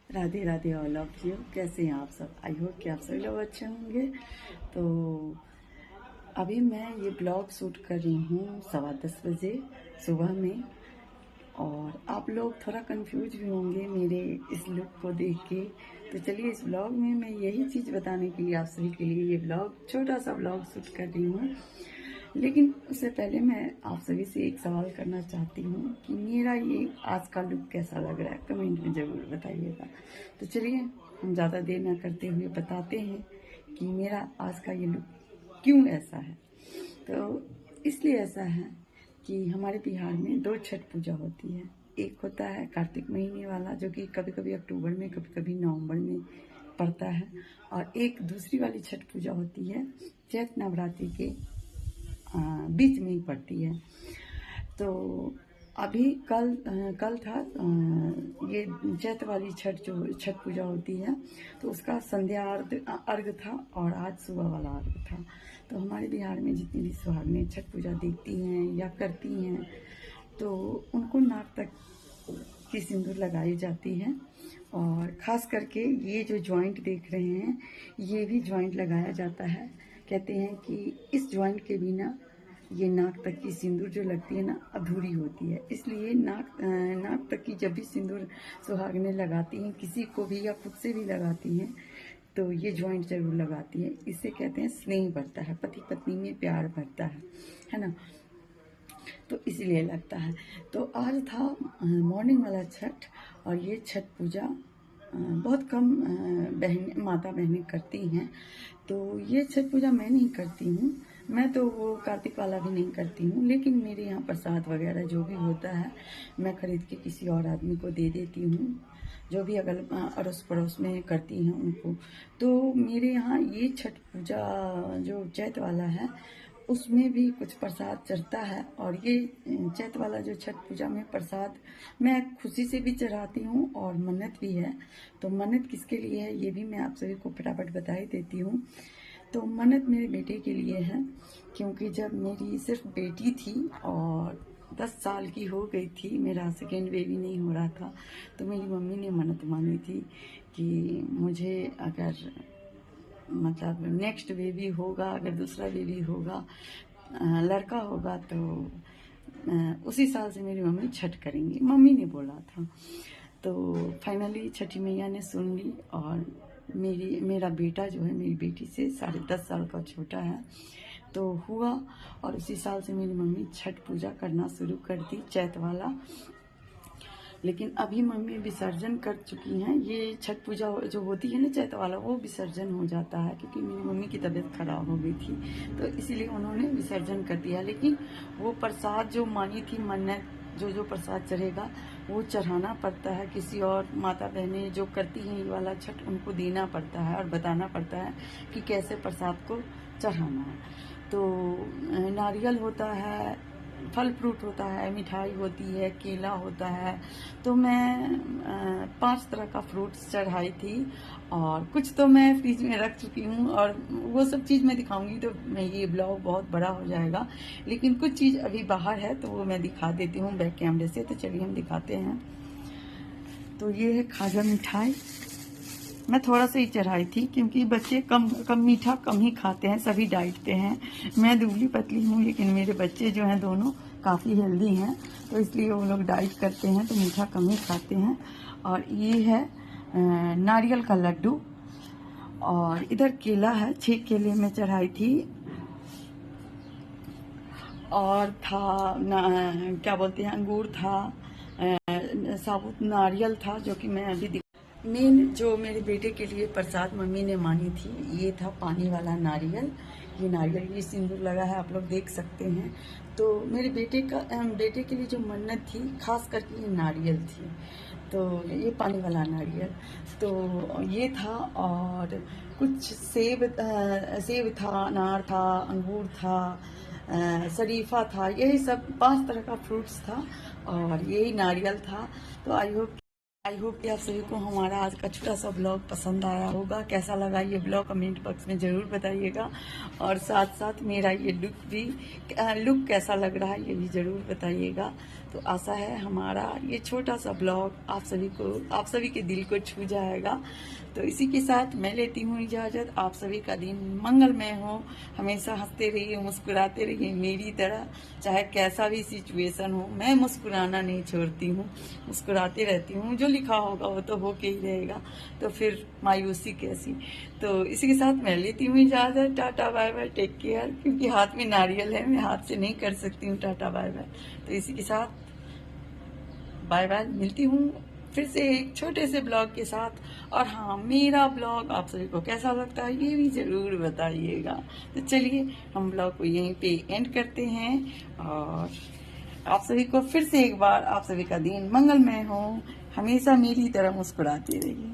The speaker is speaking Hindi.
Radhe Radhe all of you. कैसे हैं आप सब? आई होप कि आप सभी लोग अच्छे होंगे। तो अभी मैं ये ब्लॉग शूट कर रही हूँ 10:15 बजे सुबह में। और आप लोग थोड़ा कंफ्यूज भी होंगे मेरे इस लुक को देख के। तो चलिए, इस ब्लॉग में मैं यही चीज़ बताने के लिए आप सभी के लिए ये ब्लॉग, छोटा सा ब्लॉग शूट कर रही हूँ। लेकिन उससे पहले मैं आप सभी से एक सवाल करना चाहती हूँ कि मेरा ये आज का लुक कैसा लग रहा है, कमेंट में ज़रूर बताइएगा। तो चलिए, हम ज़्यादा देर ना करते हुए बताते हैं कि मेरा आज का ये लुक क्यों ऐसा है। तो इसलिए ऐसा है कि हमारे बिहार में 2 छठ पूजा होती है। एक होता है कार्तिक महीने वाला, जो कि कभी कभी अक्टूबर में, कभी कभी नवंबर में पड़ता है। और एक दूसरी वाली छठ पूजा होती है चैत नवरात्रि के बीच में ही पड़ती है। तो अभी कल था ये चैत वाली छठ, जो छठ पूजा होती है, तो उसका संध्या अर्घ था और आज सुबह वाला अर्घ था। तो हमारे बिहार में जितनी भी सुहागनें छठ पूजा देखती हैं या करती हैं, तो उनको नाक तक की सिंदूर लगाई जाती है। और ख़ास करके ये जो जॉइंट देख रहे हैं, ये भी जॉइंट लगाया जाता है। कहते हैं कि इस जॉइंट के बिना ये नाक तक की सिंदूर जो लगती है ना, अधूरी होती है। इसलिए नाक तक की जब भी सिंदूर सुहागनें लगाती हैं, किसी को भी या खुद से भी लगाती हैं, तो ये जॉइंट जरूर लगाती है। इससे कहते हैं स्नेह बढ़ता है, पति पत्नी में प्यार बढ़ता है ना। तो इसलिए लगता है। तो आज था मॉर्निंग वाला छठ, और ये छठ पूजा बहुत कम माता बहनें करती हैं। तो ये छठ पूजा मैं नहीं करती हूँ। मैं तो वो कार्तिक वाला भी नहीं करती हूँ, लेकिन मेरे यहाँ प्रसाद वगैरह जो भी होता है, मैं खरीद के किसी और आदमी को दे देती हूँ, जो भी अगल अड़ोस पड़ोस में करती हैं उनको। तो मेरे यहाँ ये छठ पूजा जो चैत वाला है, उसमें भी कुछ प्रसाद चढ़ता है। और ये चैत वाला जो छठ पूजा में प्रसाद मैं खुशी से भी चढ़ाती हूँ, और मन्नत भी है। तो मन्नत किसके लिए है, ये भी मैं आप सभी को फटाफट बता ही देती हूँ। तो मन्नत मेरे बेटे के लिए है, क्योंकि जब मेरी सिर्फ बेटी थी और 10 साल की हो गई थी, मेरा सेकेंड बेबी नहीं हो रहा था, तो मेरी मम्मी ने मन्नत मांगी थी कि मुझे अगर मतलब नेक्स्ट बेबी होगा, अगर दूसरा बेबी होगा, लड़का होगा, तो उसी साल से मेरी मम्मी छठ करेंगी, मम्मी ने बोला था। तो फाइनली छठी मैया ने सुन ली, और मेरा बेटा जो है मेरी बेटी से 10.5 साल का छोटा है, तो हुआ। और उसी साल से मेरी मम्मी छठ पूजा करना शुरू कर दी, चैत वाला। लेकिन अभी मम्मी विसर्जन कर चुकी हैं। ये छठ पूजा जो होती है ना चैत वाला, वो विसर्जन हो जाता है, क्योंकि मेरी मम्मी की तबीयत खराब हो गई थी, तो इसीलिए उन्होंने विसर्जन कर दिया। लेकिन वो प्रसाद जो मांगी थी मन्नत, जो प्रसाद चढ़ेगा वो चढ़ाना पड़ता है। किसी और माता बहनें जो करती हैं ये वाला छठ, उनको देना पड़ता है और बताना पड़ता है कि कैसे प्रसाद को चढ़ाना है। तो नारियल होता है, फल फ्रूट होता है, मिठाई होती है, केला होता है। तो मैं 5 तरह का फ्रूट्स चढ़ाई थी, और कुछ तो मैं फ्रिज में रख चुकी हूँ, और वो सब चीज़ मैं दिखाऊंगी तो मैं ये ब्लॉग बहुत बड़ा हो जाएगा। लेकिन कुछ चीज़ अभी बाहर है, तो वो मैं दिखा देती हूँ बैक कैमरे से। तो चलिए हम दिखाते हैं। तो ये है खाजा मिठाई, मैं थोड़ा सा ही चढ़ाई थी, क्योंकि बच्चे कम मीठा कम ही खाते हैं, सभी डाइटते हैं। मैं दुबली पतली हूँ, लेकिन मेरे बच्चे जो हैं दोनों काफ़ी हेल्दी हैं, तो इसलिए वो लोग डाइट करते हैं, तो मीठा कम ही खाते हैं। और ये है नारियल का लड्डू, और इधर केला है, 6 केले में चढ़ाई थी। और था क्या बोलते हैं, अंगूर था, साबुत नारियल था, जो कि मैं अभी मेन जो मेरे बेटे के लिए प्रसाद मम्मी ने मांगी थी, ये था पानी वाला नारियल। ये नारियल ये सिंदूर लगा है, आप लोग देख सकते हैं। तो मेरे बेटे के लिए जो मन्नत थी, खास करके ये नारियल थी, तो ये पानी वाला नारियल। तो ये था, और कुछ सेब था, अनार था, अंगूर था, शरीफा था, यही सब 5 तरह का फ्रूट्स था, और यही नारियल था। तो आई होप कि आप सभी को हमारा आज का छोटा सा ब्लॉग पसंद आया होगा। कैसा लगा ये ब्लॉग कमेंट बॉक्स में ज़रूर बताइएगा, और साथ साथ मेरा ये लुक कैसा लग रहा है ये भी ज़रूर बताइएगा। तो आशा है हमारा ये छोटा सा ब्लॉग आप सभी के दिल को छू जाएगा। तो इसी के साथ मैं लेती हूँ इजाज़त। आप सभी का दिन मंगलमय हो, हमेशा हंसते रहिए, मुस्कुराते रहिए मेरी तरह। चाहे कैसा भी सिचुएशन हो, मैं मुस्कुराना नहीं छोड़ती हूँ, मुस्कुराते रहती हूँ। जो लिखा होगा वो तो होके ही रहेगा, तो फिर मायूसी कैसी। तो इसी के साथ मैं लेती हूँ इजाज़त। Tata bye bye, take care. क्योंकि हाथ में नारियल है, मैं हाथ से नहीं कर सकती हूँ टाटा बाय बाय। तो इसी के साथ बाय बाय, मिलती हूँ फिर से एक छोटे से ब्लॉग के साथ। और हाँ, मेरा ब्लॉग आप सभी को कैसा लगता है ये भी ज़रूर बताइएगा। तो चलिए हम ब्लॉग को यहीं पे एंड करते हैं, और आप सभी को फिर से एक बार, आप सभी का दिन मंगलमय हो, हमेशा मेरी तरह मुस्कुराते रहिए।